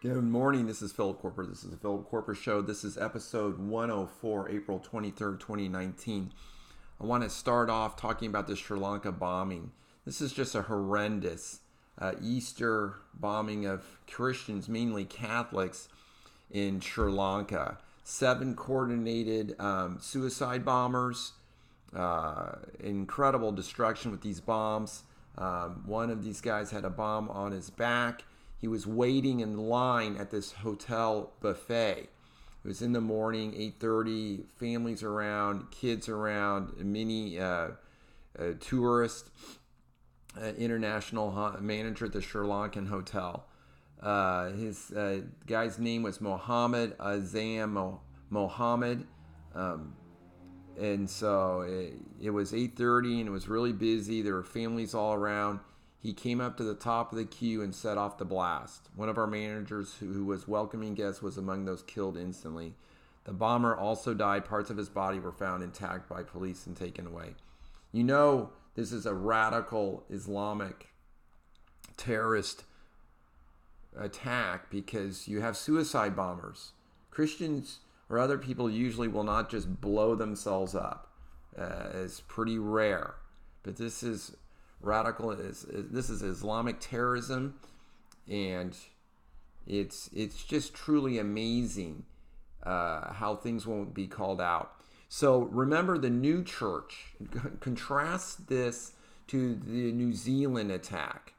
Good morning. This is Philip Koerper. This is the Philip Koerper Show. This is episode 104, April 23rd, 2019. I want to start off talking about the Sri Lanka bombing. This is just a horrendous Easter bombing of Christians, mainly Catholics, in Sri Lanka. 7 coordinated suicide bombers. Incredible destruction with these bombs. One of these guys had a bomb on his back. He was waiting in line at this hotel buffet. It was in the morning, 8:30, families around, kids around, many tourists, international manager at the Sri Lankan hotel. His guy's name was Mohammed Azam Mohammed. And so it was 8:30 and it was really busy. There were families all around. He came up to the top of the queue and set off the blast. One of our managers who was welcoming guests was among those killed instantly. The bomber also died. Parts of his body were found intact by police and taken away. You know, this is a radical Islamic terrorist attack because you have suicide bombers. Christians or other people usually will not just blow themselves up. It's pretty rare. But this is radical. This is Islamic terrorism, and it's just truly amazing how things won't be called out. So remember the new church. Contrast this to the New Zealand attack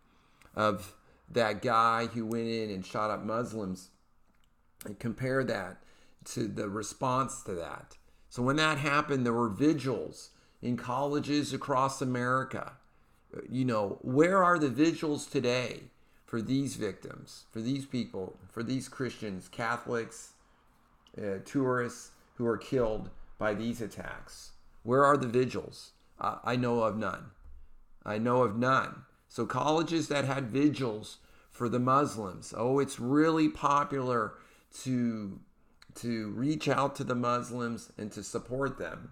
of that guy who went in and shot up Muslims, and compare that to the response to that. So when that happened, there were vigils in colleges across America. You know, where are the vigils today for these victims, for these people, for these Christians, Catholics, tourists who are killed by these attacks? Where are the vigils? I know of none. I know of none. So colleges that had vigils for the Muslims, it's really popular to reach out to the Muslims and to support them.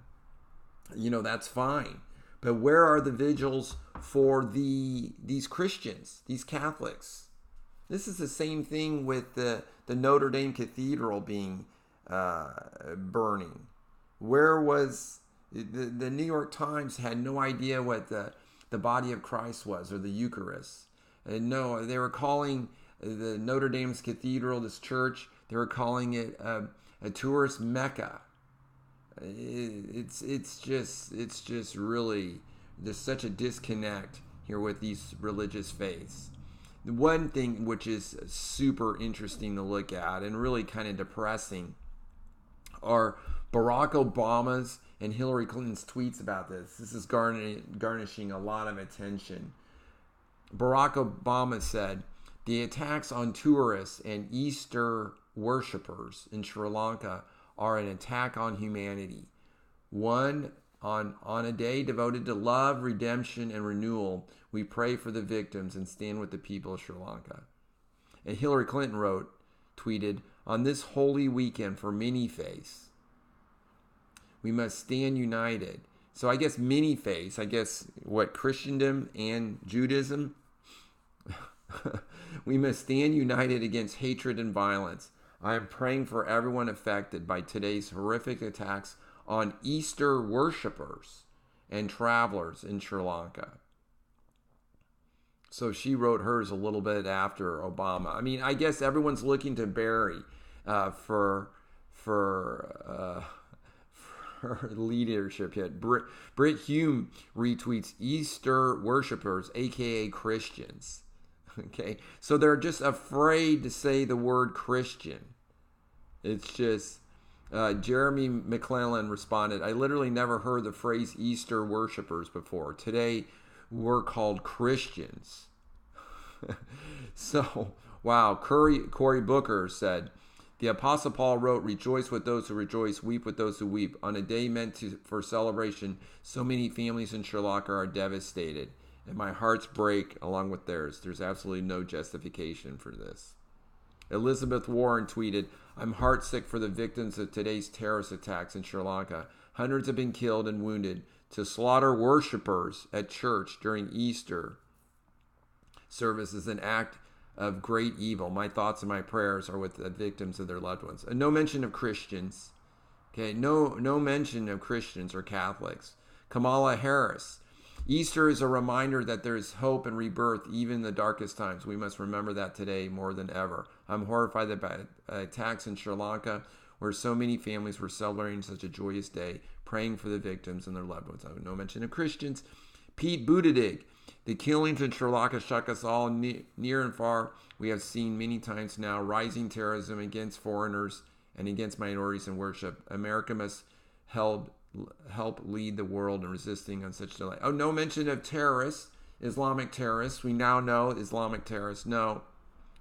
You know, that's fine. But where are the vigils for these Christians, these Catholics? This is the same thing with the Notre Dame Cathedral being burning. Where was the New York Times had no idea what the body of Christ was, or the Eucharist. And no, they were calling the Notre Dame's Cathedral, this church, they were calling it a tourist Mecca. It's just really, there's such a disconnect here with these religious faiths. The one thing which is super interesting to look at and really kind of depressing are Barack Obama's and Hillary Clinton's tweets about this. This is garnishing a lot of attention. Barack Obama said, "The attacks on tourists and Easter worshippers in Sri Lanka are an attack on humanity. On a day devoted to love, redemption, and renewal, we pray for the victims and stand with the people of Sri Lanka." And Hillary Clinton tweeted, "On this holy weekend for many faiths, we must stand united." So I guess many faiths, Christendom and Judaism, we must stand united against hatred and violence. I am praying for everyone affected by today's horrific attacks on Easter worshipers and travelers in Sri Lanka. So she wrote hers a little bit after Obama. I mean, I guess everyone's looking to Barry for leadership hit. Britt Hume retweets Easter worshipers, aka Christians. Okay, so they're just afraid to say the word Christian. It's just, Jeremy McClellan responded, "I literally never heard the phrase Easter worshipers before. Today, we're called Christians." So, wow. Cory Booker said, "The Apostle Paul wrote, 'Rejoice with those who rejoice, weep with those who weep.' On a day meant for celebration, so many families in Sri Lanka are devastated, and my hearts break along with theirs. There's absolutely no justification for this." Elizabeth Warren tweeted, "I'm heartsick for the victims of today's terrorist attacks in Sri Lanka. Hundreds have been killed and wounded. To slaughter worshipers at church during Easter service is an act of great evil. My thoughts and my prayers are with the victims of their loved ones. No mention of Christians. Okay, no mention of Christians or Catholics. Kamala Harris. Easter is a reminder that there is hope and rebirth even in the darkest times. We must remember that today more than ever. I'm horrified by attacks in Sri Lanka, where so many families were celebrating such a joyous day, praying for the victims and their loved ones. No mention of Christians. Pete Buttigieg. The killings in Sri Lanka shock us all near and far. We have seen many times now rising terrorism against foreigners and against minorities in worship. America must help lead the world in resisting on such delay. Oh, no mention of terrorists, Islamic terrorists. We now know Islamic terrorists. No.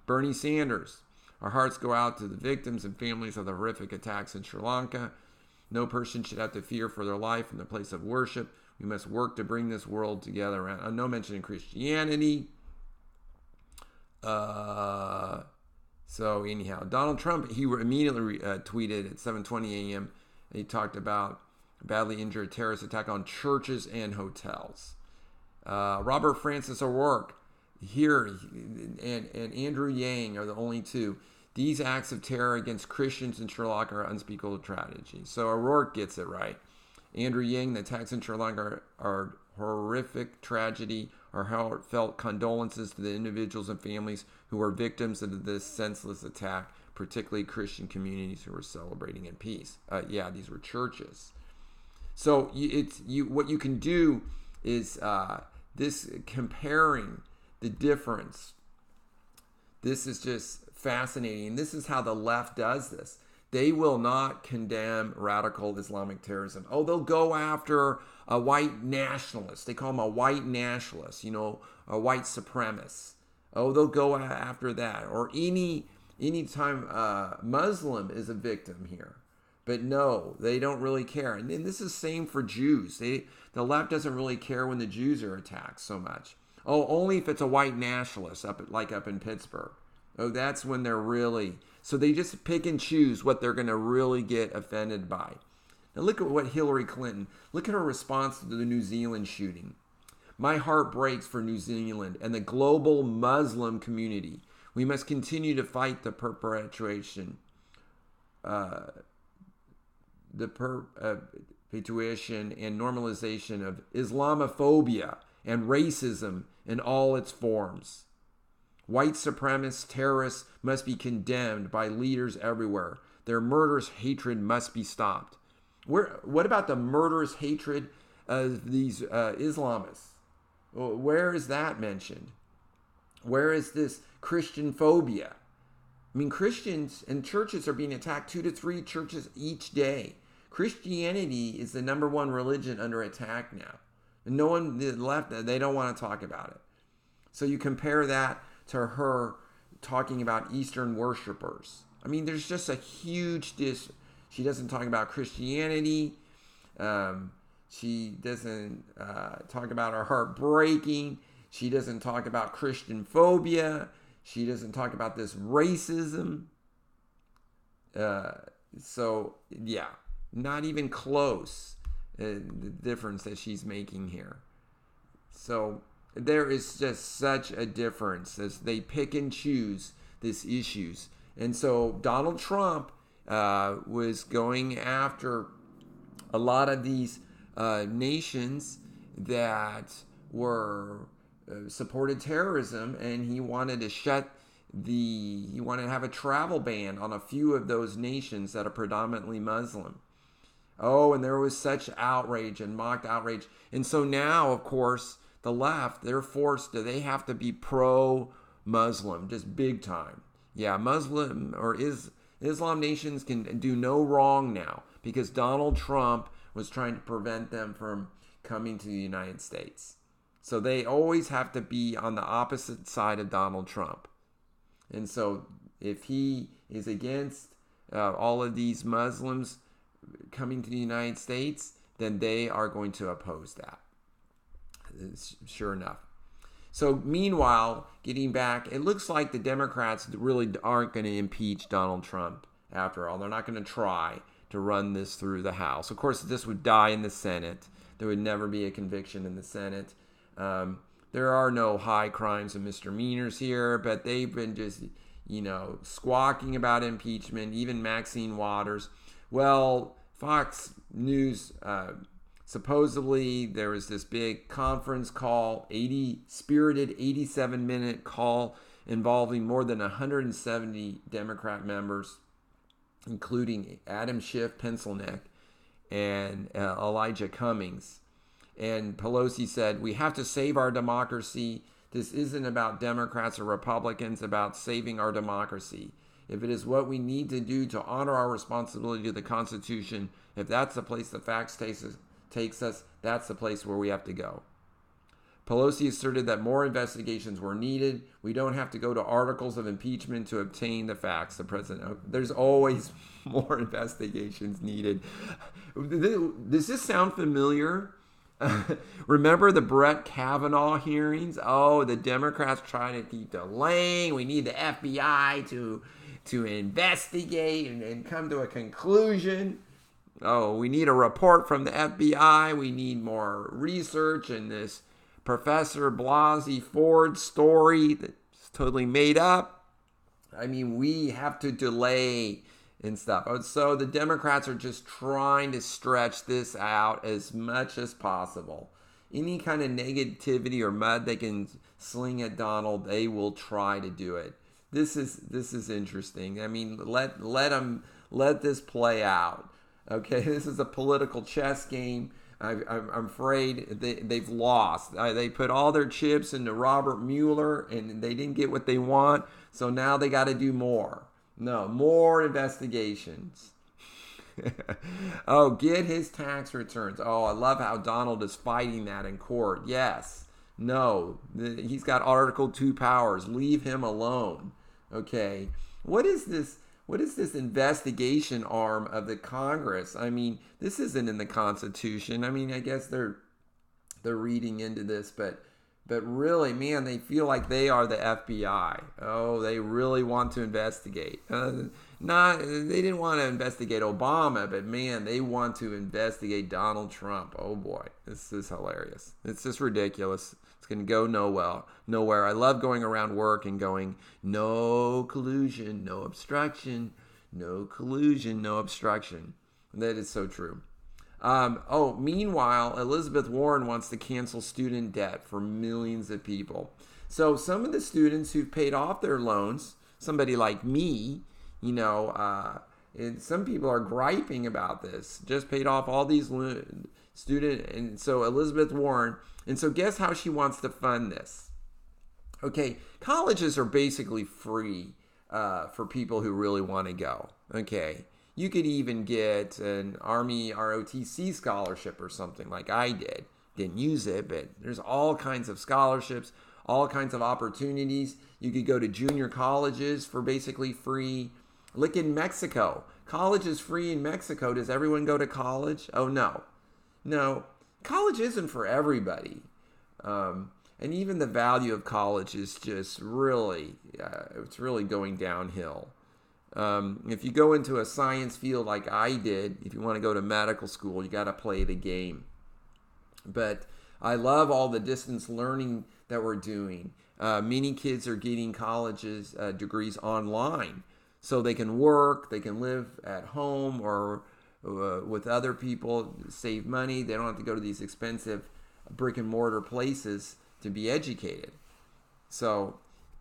Bernie Sanders. Our hearts go out to the victims and families of the horrific attacks in Sri Lanka. No person should have to fear for their life in the place of worship. We must work to bring this world together around. No mention of Christianity. So anyhow, Donald Trump, he immediately tweeted at 7:20 a.m. He talked about a badly injured terrorist attack on churches and hotels. Robert Francis O'Rourke here and Andrew Yang are the only two. These acts of terror against Christians in Sri Lanka are unspeakable tragedy. So O'Rourke gets it right. Andrew Yang, the attacks in Sri Lanka are horrific tragedy. Our heartfelt condolences to the individuals and families who were victims of this senseless attack, particularly Christian communities who were celebrating in peace. These were churches. So what you can do is this comparing the difference. This is just fascinating. This is how the left does this. They will not condemn radical Islamic terrorism. Oh, they'll go after a white nationalist. They call him a white nationalist, a white supremacist. Oh, they'll go after that. Or any time Muslim is a victim here. But no, they don't really care. And this is the same for Jews. The left doesn't really care when the Jews are attacked so much. Oh, only if it's a white nationalist up in Pittsburgh. Oh, that's when they're really... So they just pick and choose what they're going to really get offended by. Now look at what Hillary Clinton... Look at her response to the New Zealand shooting. My heart breaks for New Zealand and the global Muslim community. We must continue to fight the perpetuation and normalization of Islamophobia and racism in all its forms. White supremacist terrorists must be condemned by leaders everywhere. Their murderous hatred must be stopped. What about the murderous hatred of these Islamists? Where is that mentioned? Where is this Christian phobia? I mean, Christians and churches are being attacked 2 to 3 churches each day. Christianity is the number one religion under attack now. And no one, the left, they don't want to talk about it. So you compare that to her talking about Eastern worshipers. I mean, there's just a huge She doesn't talk about Christianity. She doesn't talk about her heart breaking. She doesn't talk about Christian phobia. She doesn't talk about this racism. Not even close. The difference that she's making here. So there is just such a difference as they pick and choose these issues. And so Donald Trump was going after a lot of these nations that were supported terrorism, and he wanted to have a travel ban on a few of those nations that are predominantly Muslim. Oh, and there was such outrage and mocked outrage. And so now, of course, the left, they have to be pro-Muslim, just big time. Yeah, Muslim or Islam nations can do no wrong now because Donald Trump was trying to prevent them from coming to the United States. So they always have to be on the opposite side of Donald Trump. And so if he is against all of these Muslims coming to the United States, then they are going to oppose that. Sure enough. So meanwhile, getting back, it looks like the Democrats really aren't going to impeach Donald Trump after all. They're not going to try to run this through the House. Of course, this would die in the Senate. There would never be a conviction in the Senate. There are no high crimes and misdemeanors here, but they've been just, squawking about impeachment, even Maxine Waters. Well, Fox News, supposedly there was this big conference call, spirited 87-minute call involving more than 170 Democrat members, including Adam Schiff, Pencilneck, and Elijah Cummings. And Pelosi said, we have to save our democracy. This isn't about Democrats or Republicans, about saving our democracy. If it is what we need to do to honor our responsibility to the Constitution, if that's the place the facts takes us, that's the place where we have to go. Pelosi asserted that more investigations were needed. We don't have to go to articles of impeachment to obtain the facts. The president, there's always more investigations needed. Does this sound familiar? Remember the Brett Kavanaugh hearings? Oh, the Democrats trying to keep delaying. We need the FBI to investigate and come to a conclusion. Oh, we need a report from the FBI. We need more research, and this Professor Blasey Ford story that's totally made up. I mean, we have to delay and stuff. So the Democrats are just trying to stretch this out as much as possible. Any kind of negativity or mud they can sling at Donald, they will try to do it. This is interesting. I mean, let this play out. Okay, this is a political chess game. I'm afraid they've lost. They put all their chips into Robert Mueller, and they didn't get what they want. So now they got to do more. No, more investigations. Oh, get his tax returns. Oh, I love how Donald is fighting that in court. Yes. No, he's got Article 2 powers. Leave him alone. Okay. What is this investigation arm of the Congress? I mean, this isn't in the Constitution. I mean, I guess they're reading into this, but really, man, they feel like they are the FBI. Oh, they really want to investigate. They didn't want to investigate Obama, but man, they want to investigate Donald Trump. Oh boy, this is hilarious. It's just ridiculous. It's going to go nowhere. I love going around work and going, no collusion, no obstruction, no collusion, no obstruction. That is so true. Meanwhile, Elizabeth Warren wants to cancel student debt for millions of people. So some of the students who've paid off their loans, somebody like me, and some people are griping about this, just paid off all these student, and so Elizabeth Warren, and so guess how she wants to fund this? Okay, colleges are basically free for people who really want to go. Okay. You could even get an Army ROTC scholarship or something like I did. Didn't use it, but there's all kinds of scholarships, all kinds of opportunities. You could go to junior colleges for basically free. Look in Mexico. College is free in Mexico. Does everyone go to college? Oh, no. No, college isn't for everybody. And even the value of college is just really, it's really going downhill. If you go into a science field like I did, if you want to go to medical school, you got to play the game. But I love all the distance learning that we're doing. Many kids are getting colleges degrees online, so they can work, they can live at home or with other people, save money. They don't have to go to these expensive brick and mortar places to be educated. So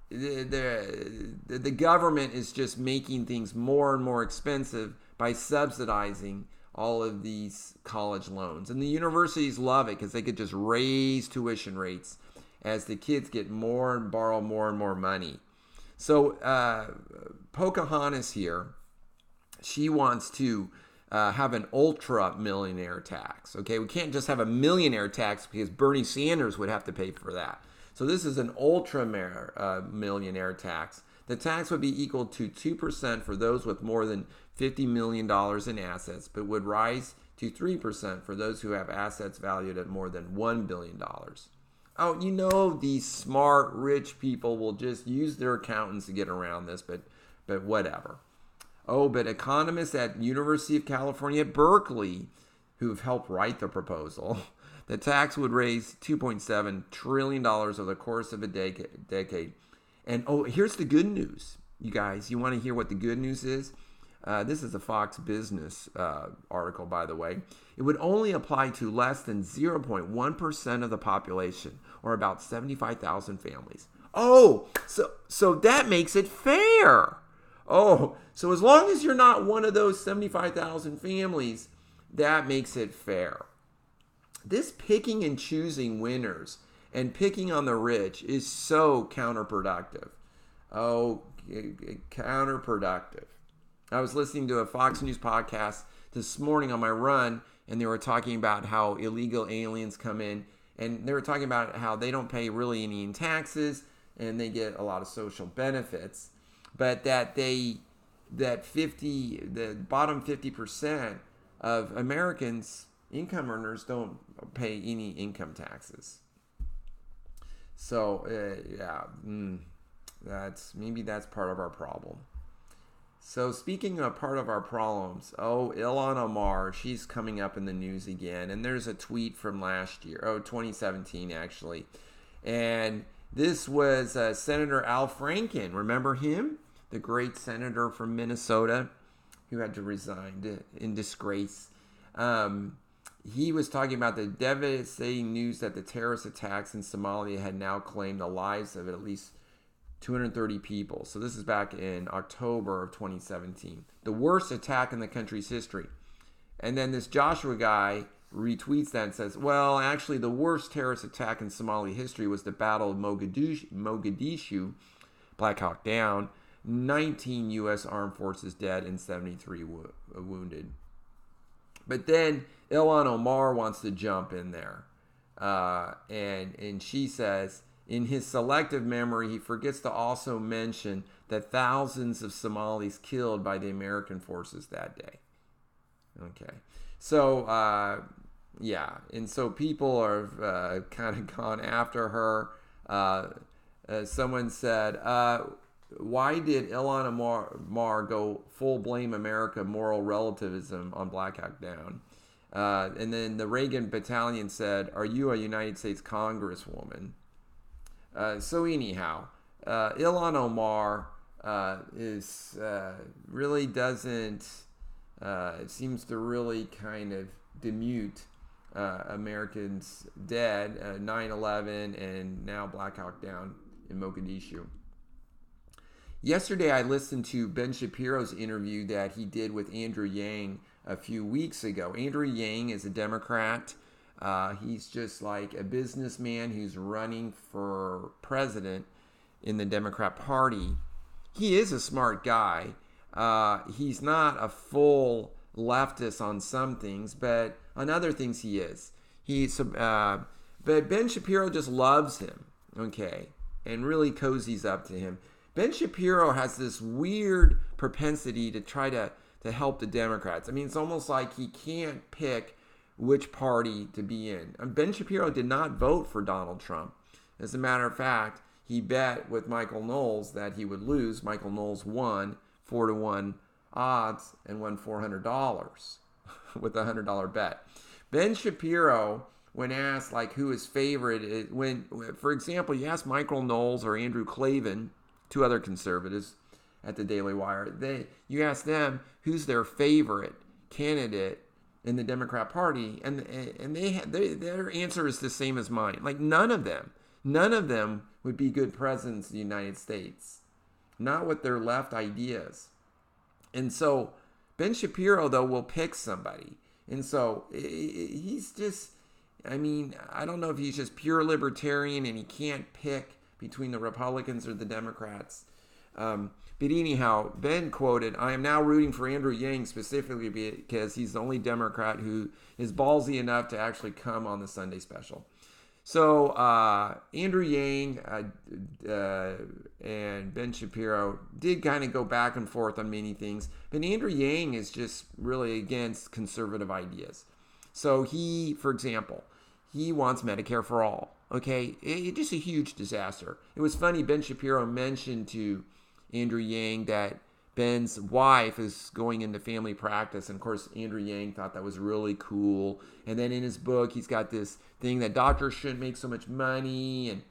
the government is just making things more and more expensive by subsidizing all of these college loans. And the universities love it because they could just raise tuition rates as the kids get more and borrow more and more money. So Pocahontas here, she wants to have an ultra millionaire tax. Okay, we can't just have a millionaire tax because Bernie Sanders would have to pay for that. So this is an ultra millionaire tax. The tax would be equal to 2% for those with more than $50 million in assets, but would rise to 3% for those who have assets valued at more than $1 billion. Oh, these smart, rich people will just use their accountants to get around this, but whatever. Oh, but economists at University of California at Berkeley, who've helped write the proposal, The tax would raise $2.7 trillion over the course of a decade. And here's the good news, you guys. You want to hear what the good news is? This is a Fox Business article, by the way. It would only apply to less than 0.1% of the population, or about 75,000 families. Oh, so that makes it fair. Oh, so as long as you're not one of those 75,000 families, that makes it fair. This picking and choosing winners and picking on the rich is so counterproductive. Oh, counterproductive. I was listening to a Fox News podcast this morning on my run, and they were talking about how illegal aliens come in, and they were talking about how they don't pay really any in taxes, and they get a lot of social benefits, but that the bottom 50% of Americans, income earners, don't pay any income taxes. So that's part of our problem. So speaking of part of our problems, Ilhan Omar, she's coming up in the news again. And there's a tweet from last year, 2017 actually. And this was Senator Al Franken. Remember him? The great senator from Minnesota who had to resign in disgrace. He was talking about the devastating news that the terrorist attacks in Somalia had now claimed the lives of at least 230 people. So this is back in October of 2017. The worst attack in the country's history. And then this Joshua guy retweets that and says, well, actually the worst terrorist attack in Somali history was the Battle of Mogadishu, Black Hawk Down, 19 U.S. Armed Forces dead and 73 wounded. But then Ilhan Omar wants to jump in there. And she says, in his selective memory, he forgets to also mention that thousands of Somalis killed by the American forces that day. Okay. So, and so people are kind of gone after her. Someone said, why did Ilhan Omar go full blame America moral relativism on Black Hawk Down? And then the Reagan Battalion said, are you a United States Congresswoman? So anyhow, Ilhan Omar is really doesn't, seems to really kind of demute Americans dead, 9/11, and now Black Hawk Down in Mogadishu. Yesterday, I listened to Ben Shapiro's interview that he did with Andrew Yang a few weeks ago. Andrew Yang is a Democrat. He's just like a businessman who's running for president in the Democrat Party. He is a smart guy. He's not a full leftist on some things, but on other things he is. But Ben Shapiro just loves him, okay, and really cozies up to him. Ben Shapiro has this weird propensity to try to help the Democrats. I mean, it's almost like he can't pick which party to be in. Ben Shapiro did not vote for Donald Trump. As a matter of fact, he bet with Michael Knowles that he would lose. Michael Knowles won 4-1 odds and won $400 with a $100 bet. Ben Shapiro, when asked like who his favorite is, for example, you ask Michael Knowles or Andrew Klavan, two other conservatives at the Daily Wire, you ask them who's their favorite candidate in the Democrat Party, and their answer is the same as mine. Like none of them would be good presidents of the United States, not with their left ideas. And so Ben Shapiro though will pick somebody, and so he's just, I mean, I don't know if he's just pure libertarian and he can't pick between the Republicans or the Democrats. But anyhow, Ben quoted, I am now rooting for Andrew Yang specifically because he's the only Democrat who is ballsy enough to actually come on the Sunday special. So Andrew Yang and Ben Shapiro did kind of go back and forth on many things. But Andrew Yang is just really against conservative ideas. So he, for example, he wants Medicare for all. Okay, it's just a huge disaster. It was funny, Ben Shapiro mentioned to Andrew Yang that Ben's wife is going into family practice. And of course, Andrew Yang thought that was really cool. And then in his book, he's got this thing that doctors shouldn't make so much money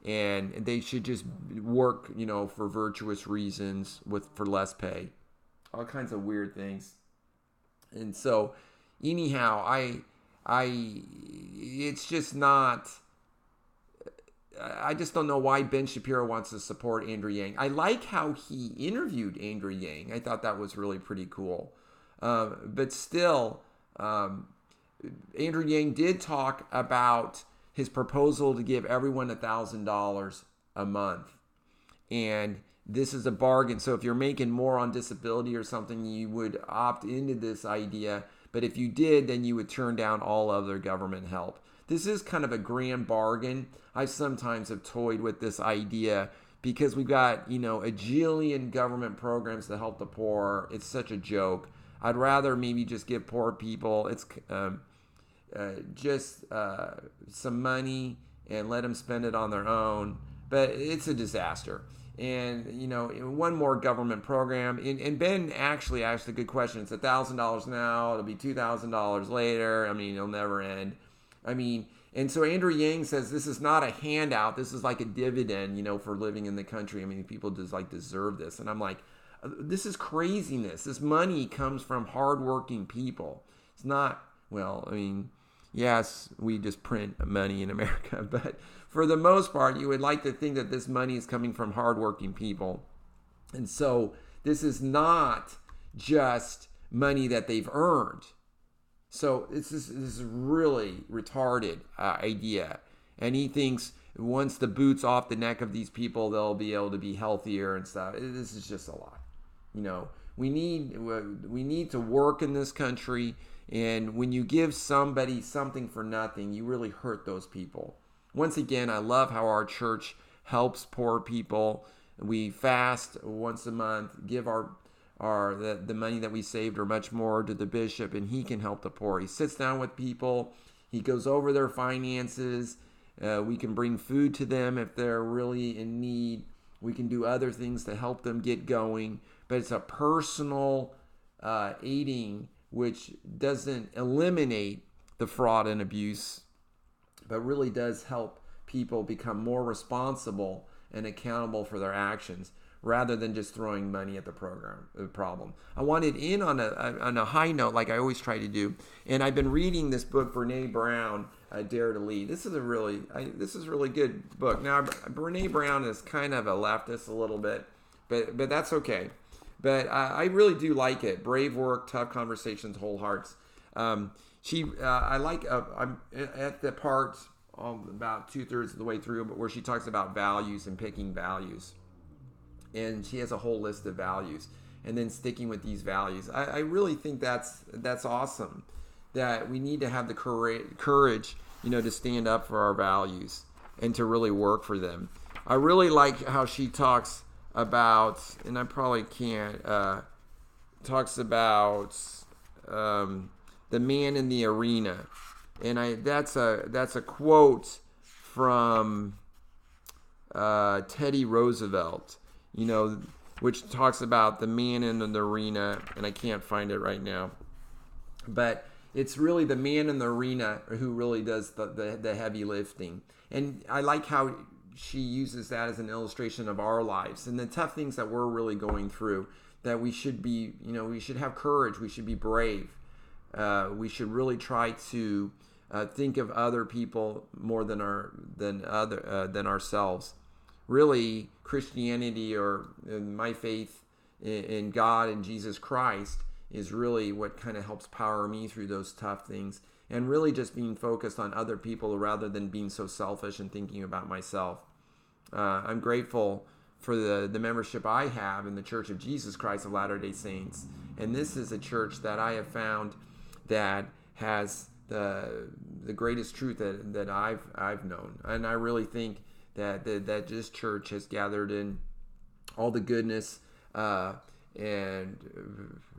and they should just work, for virtuous reasons for less pay. All kinds of weird things. And so anyhow, it's just not, I just don't know why Ben Shapiro wants to support Andrew Yang. I like how he interviewed Andrew Yang. I thought that was really pretty cool. But still, Andrew Yang did talk about his proposal to give everyone $1,000 a month. And this is a bargain. So if you're making more on disability or something, you would opt into this idea. But if you did, then you would turn down all other government help. This is kind of a grand bargain. I sometimes have toyed with this idea because we've got, a jillion government programs to help the poor. It's such a joke. I'd rather maybe just give poor people just some money and let them spend it on their own. But it's a disaster. And, one more government program. And Ben actually asked a good question. It's $1,000 now. It'll be $2,000 later. It'll never end. And so Andrew Yang says this is not a handout. This is like a dividend, for living in the country. People just deserve this. And I'm like, this is craziness. This money comes from hardworking people. It's not, yes, we just print money in America, but for the most part, you would like to think that this money is coming from hardworking people. And so this is not just money that they've earned. So this is really retarded idea. And he thinks once the boot's off the neck of these people, they'll be able to be healthier and stuff. This is just a lot. We need to work in this country. And when you give somebody something for nothing, you really hurt those people. Once again, I love how our church helps poor people. We fast once a month, give the money that we saved or much more to the bishop, and he can help the poor. He sits down with people. He goes over their finances. We can bring food to them if they're really in need. We can do other things to help them get going. But it's a personal aiding, which doesn't eliminate the fraud and abuse, but really does help people become more responsible and accountable for their actions, rather than just throwing money at the problem. I wanted in on a high note, like I always try to do, and I've been reading this book, Brene Brown, Dare to Lead. This is a really good book. Now, Brene Brown is kind of a leftist a little bit, but that's okay. But I really do like it. Brave work, tough conversations, whole hearts. I'm at the part about 2/3 of the way through, but where she talks about values and picking values. And she has a whole list of values, and then sticking with these values. I really think that's awesome. That we need to have the courage, to stand up for our values and to really work for them. I really like how she talks about, and I probably can't, talks about the man in the arena, and that's a quote from Teddy Roosevelt. Which talks about the man in the arena, and I can't find it right now. But it's really the man in the arena who really does the heavy lifting. And I like how she uses that as an illustration of our lives and the tough things that we're really going through, that we should be, we should have courage, we should be brave. We should really try to think of other people more than ourselves. Really, Christianity, or my faith in God and Jesus Christ, is really what kind of helps power me through those tough things, and really just being focused on other people rather than being so selfish and thinking about myself. I'm grateful for the membership I have in the Church of Jesus Christ of Latter-day Saints, and this is a church that I have found that has the greatest truth that I've known, and I really think that this church has gathered in all the goodness and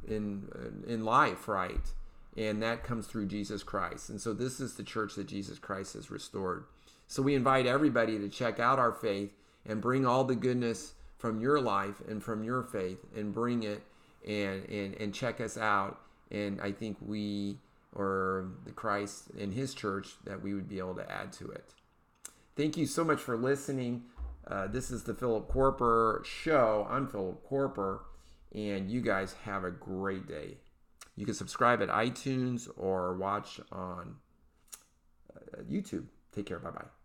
in life, right? And that comes through Jesus Christ. And so this is the church that Jesus Christ has restored. So we invite everybody to check out our faith and bring all the goodness from your life and from your faith and bring it and check us out. And I think we, or the Christ and his church, that we would be able to add to it. Thank you so much for listening. This is the Philip Koerper Show. I'm Philip Koerper, and you guys have a great day. You can subscribe at iTunes or watch on YouTube. Take care. Bye-bye.